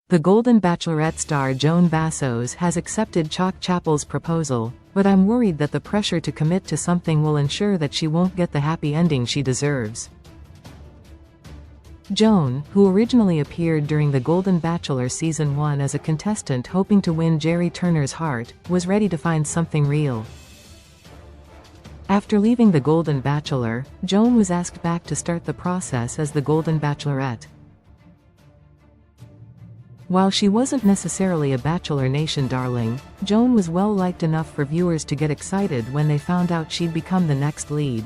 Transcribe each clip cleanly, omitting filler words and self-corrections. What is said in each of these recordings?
The Golden Bachelorette star Joan Vassos has accepted Chalk Chapel's proposal, but I'm worried that the pressure to commit to something will ensure that she won't get the happy ending she deserves. Joan, who originally appeared during The Golden Bachelor Season 1 as a contestant hoping to win Jerry Turner's heart, was ready to find something real. After leaving The Golden Bachelor, Joan was asked back to start the process as The Golden Bachelorette. While she wasn't necessarily a Bachelor Nation darling, Joan was well liked enough for viewers to get excited when they found out she'd become the next lead.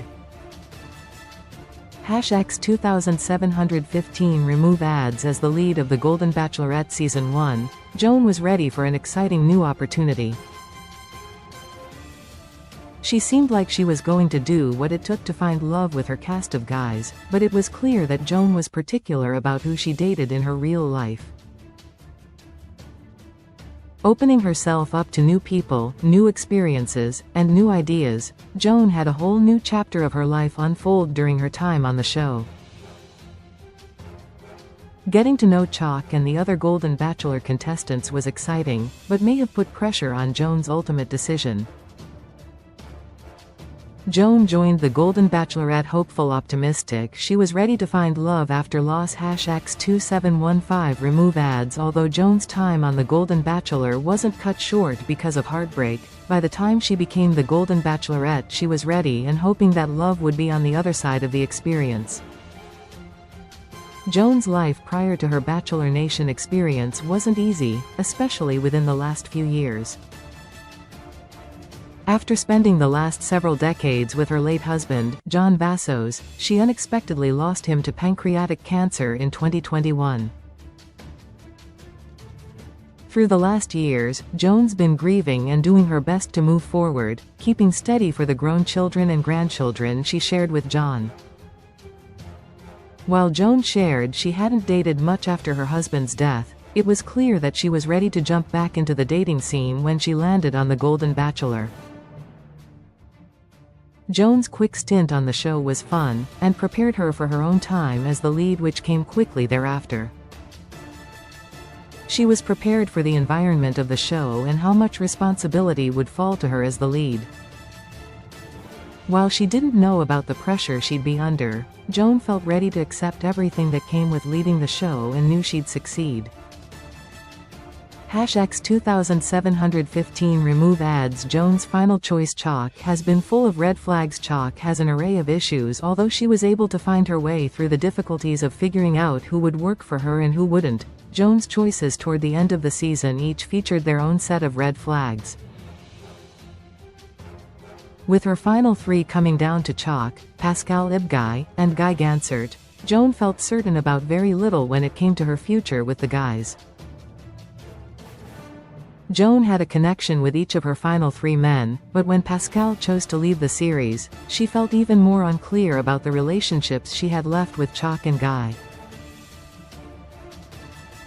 #2715 remove ads. As the lead of The Golden Bachelorette Season 1, Joan was ready for an exciting new opportunity. She seemed like she was going to do what it took to find love with her cast of guys, but it was clear that Joan was particular about who she dated in her real life. Opening herself up to new people, new experiences, and new ideas, Joan had a whole new chapter of her life unfold during her time on the show. Getting to know Chalk and the other Golden Bachelor contestants was exciting, but may have put pressure on Joan's ultimate decision. Joan joined the Golden Bachelorette hopeful optimistic she was ready to find love after loss. #2715 remove ads. Although Joan's time on The Golden Bachelor wasn't cut short because of heartbreak, by the time she became the Golden Bachelorette she was ready and hoping that love would be on the other side of the experience. Joan's life prior to her Bachelor Nation experience wasn't easy, especially within the last few years. After spending the last several decades with her late husband, Joan Vassos, she unexpectedly lost him to pancreatic cancer in 2021. Through the last years, Joan's been grieving and doing her best to move forward, keeping steady for the grown children and grandchildren she shared with John. While Joan shared she hadn't dated much after her husband's death, it was clear that she was ready to jump back into the dating scene when she landed on The Golden Bachelor. Joan's quick stint on the show was fun, and prepared her for her own time as the lead, which came quickly thereafter. She was prepared for the environment of the show and how much responsibility would fall to her as the lead. While she didn't know about the pressure she'd be under, Joan felt ready to accept everything that came with leading the show and knew she'd succeed. #2715 remove ads. Joan's final choice Chalk has been full of red flags. Chalk has an array of issues. Although she was able to find her way through the difficulties of figuring out who would work for her and who wouldn't, Joan's choices toward the end of the season each featured their own set of red flags. With her final three coming down to Chalk, Pascal Ibgay, and Guy Gansert, Joan felt certain about very little when it came to her future with the guys. Joan had a connection with each of her final three men, but when Pascal chose to leave the series, she felt even more unclear about the relationships she had left with Chalk and Guy.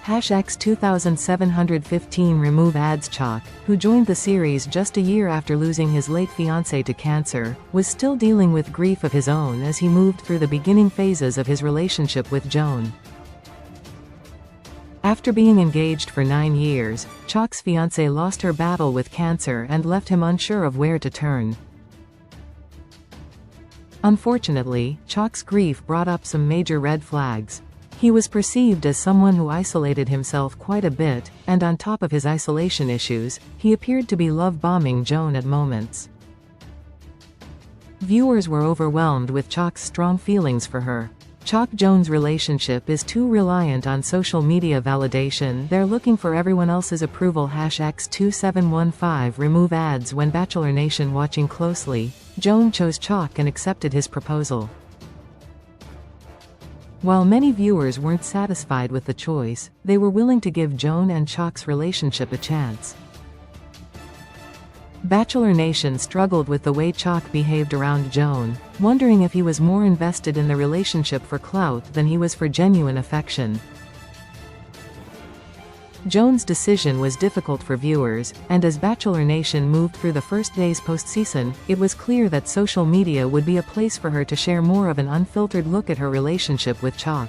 #2715 remove ads. Chalk, who joined the series just a year after losing his late fiancée to cancer, was still dealing with grief of his own as he moved through the beginning phases of his relationship with Joan. After being engaged for 9 years, Chalk's fiancée lost her battle with cancer and left him unsure of where to turn. Unfortunately, Chalk's grief brought up some major red flags. He was perceived as someone who isolated himself quite a bit, and on top of his isolation issues, he appeared to be love-bombing Joan at moments. Viewers were overwhelmed with Chalk's strong feelings for her. Chalk-Joan's relationship is too reliant on social media validation. They're looking for everyone else's approval. #2715 remove ads. When Bachelor Nation watching closely, Joan chose Chalk and accepted his proposal. While many viewers weren't satisfied with the choice, they were willing to give Joan and Chalk's relationship a chance. Bachelor Nation struggled with the way Chalk behaved around Joan, wondering if he was more invested in the relationship for clout than he was for genuine affection. Joan's decision was difficult for viewers, and as Bachelor Nation moved through the first days post-season, it was clear that social media would be a place for her to share more of an unfiltered look at her relationship with Chalk.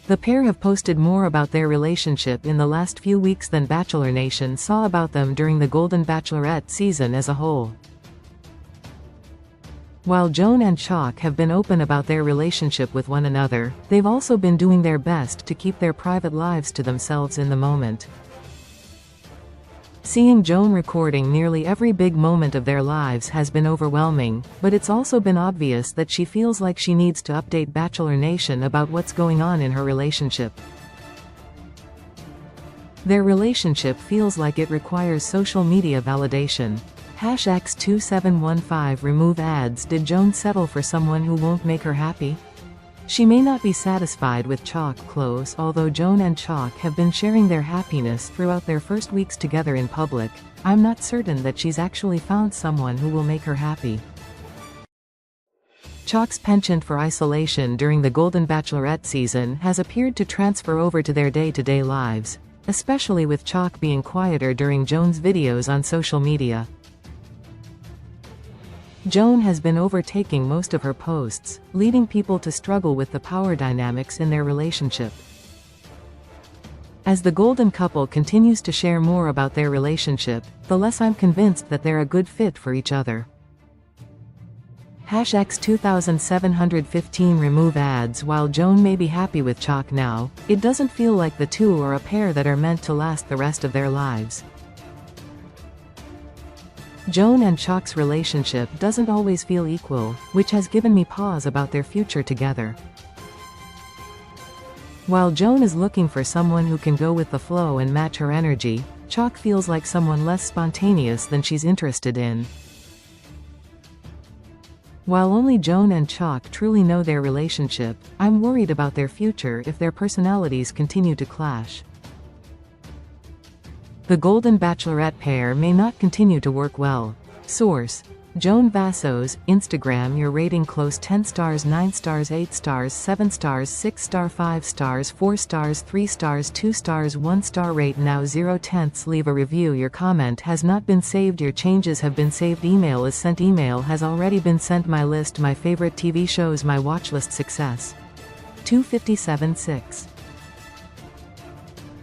The pair have posted more about their relationship in the last few weeks than Bachelor Nation saw about them during the Golden Bachelorette season as a whole. While Joan and Chalk have been open about their relationship with one another, they've also been doing their best to keep their private lives to themselves in the moment. Seeing Joan recording nearly every big moment of their lives has been overwhelming, but it's also been obvious that she feels like she needs to update Bachelor Nation about what's going on in her relationship. Their relationship feels like it requires social media validation. #X2715 remove ads. Did Joan settle for someone who won't make her happy? She may not be satisfied with Chalk close. Although Joan and Chalk have been sharing their happiness throughout their first weeks together in public, I'm not certain that she's actually found someone who will make her happy. Chalk's penchant for isolation during the Golden Bachelorette season has appeared to transfer over to their day-to-day lives, especially with Chalk being quieter during Joan's videos on social media. Joan has been overtaking most of her posts, leading people to struggle with the power dynamics in their relationship. As the Golden couple continues to share more about their relationship, the less I'm convinced that they're a good fit for each other. #X2715 remove ads. While Joan may be happy with Chalk now, it doesn't feel like the two are a pair that are meant to last the rest of their lives. Joan and Chalk's relationship doesn't always feel equal, which has given me pause about their future together. While Joan is looking for someone who can go with the flow and match her energy, Chalk feels like someone less spontaneous than she's interested in. While only Joan and Chalk truly know their relationship, I'm worried about their future if their personalities continue to clash. The Golden Bachelorette pair may not continue to work well. Source: Joan Vassos, Instagram. Your rating: close 10 stars, 9 stars, 8 stars, 7 stars, 6 star, 5 stars, 4 stars, 3 stars, 2 stars, 1 star. Rate now 0/10. Leave a review. Your comment has not been saved. Your changes have been saved. Email is sent. Email has already been sent. My list: my favorite TV shows. My watchlist. Success 257.6.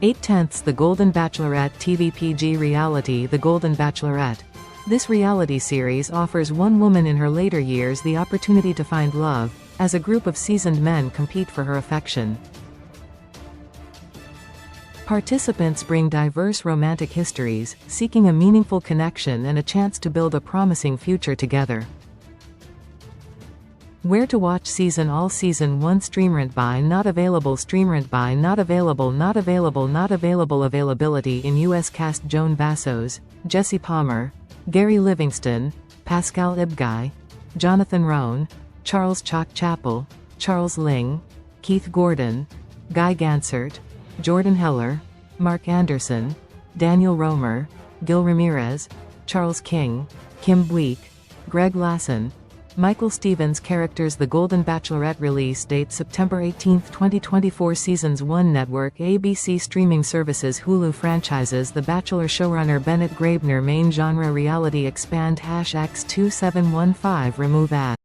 8/10. The Golden Bachelorette TV PG reality. The Golden Bachelorette. This reality series offers one woman in her later years the opportunity to find love, as a group of seasoned men compete for her affection. Participants bring diverse romantic histories, seeking a meaningful connection and a chance to build a promising future together. Where to watch season: all season 1. Streamrent by not available. Streamrent by not available. Not available. Not available. Availability in U.S. cast: Joan Vassos, Jesse Palmer, Gary Livingston, Pascal Ibgay, Jonathan Roan, Charles Chalk Chappell, Charles Ling, Keith Gordon, Guy Gansert, Jordan Heller, Mark Anderson, Daniel Romer, Gil Ramirez, Charles King, Kim Buick, Greg Lasson, Michael Stevens. Characters: The Golden Bachelorette. Release date: September 18, 2024. Seasons 1. Network: ABC. Streaming services: Hulu. Franchises: The Bachelor. Showrunner: Bennett Graebner. Main genre: reality. Expand #X2715 remove ad.